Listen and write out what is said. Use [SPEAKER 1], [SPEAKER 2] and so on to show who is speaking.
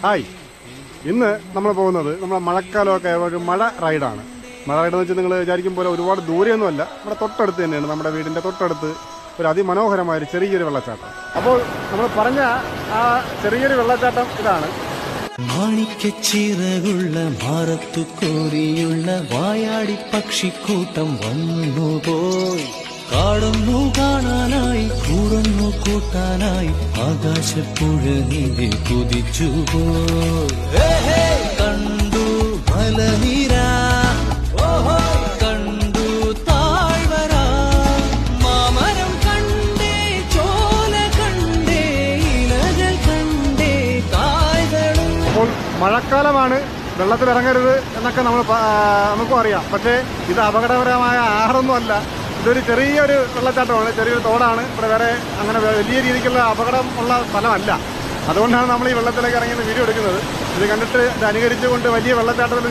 [SPEAKER 1] Hi, ഇന്ന് നമ്മൾ പോകുന്നത് നമ്മളെ മഴക്കാലമൊക്കെ ഒരു മഴ റൈഡാണ്. മഴ റൈഡ് എന്ന് വെച്ചാൽ നിങ്ങൾ വിചാരിക്കും പോലെ ഒരുപാട് ദൂരെയൊന്നുമല്ല, നമ്മുടെ തൊട്ടടുത്ത് തന്നെയാണ്. നമ്മുടെ വീടിൻ്റെ തൊട്ടടുത്ത് ഒരു അതിമനോഹരമായൊരു ചെറിയൊരു വെള്ളച്ചാട്ടം. അപ്പോൾ നമ്മൾ പറഞ്ഞ ആ ചെറിയൊരു വെള്ളച്ചാട്ടം ഇതാണ്.
[SPEAKER 2] മാണിക്കച്ചിറകുള്ള മാറത്തു കോരിയുള്ള വായാടി പക്ഷിക്കൂട്ടം വന്നുപോയി. കാടുന്നു കാണാനായി കൂടുന്നു കൂട്ടാനായി ആകാശപ്പുഴ നീതി കുതിച്ചുപോയി. കണ്ടു മലനിര, കണ്ടു താഴ്വര, മാമരം കണ്ടേ, ചോല കണ്ടേ, ഇലകൾ കണ്ടേ, കായ്കളും.
[SPEAKER 1] അപ്പോൾ മഴക്കാലമാണ്, വെള്ളത്തിലിറങ്ങരുത് എന്നൊക്കെ നമുക്കും അറിയാം. പക്ഷേ ഇത് അപകടകരമായ ആഹാരമൊന്നുമല്ല. ഇതൊരു ചെറിയൊരു വെള്ളച്ചാട്ടമാണ്, ചെറിയൊരു തോടാണ്. ഇവിടെ വേറെ അങ്ങനെ വലിയ രീതിക്കുള്ള അപകടം ഉള്ള സ്ഥലമല്ല. അതുകൊണ്ടാണ് നമ്മൾ ഈ വെള്ളത്തിലേക്ക് ഇറങ്ങി വീഡിയോ എടുക്കുന്നത്. ഇത് കണ്ടിട്ട് ഇത് അനുകരിച്ചുകൊണ്ട് വലിയ വെള്ളച്ചാട്ടത്തിൽ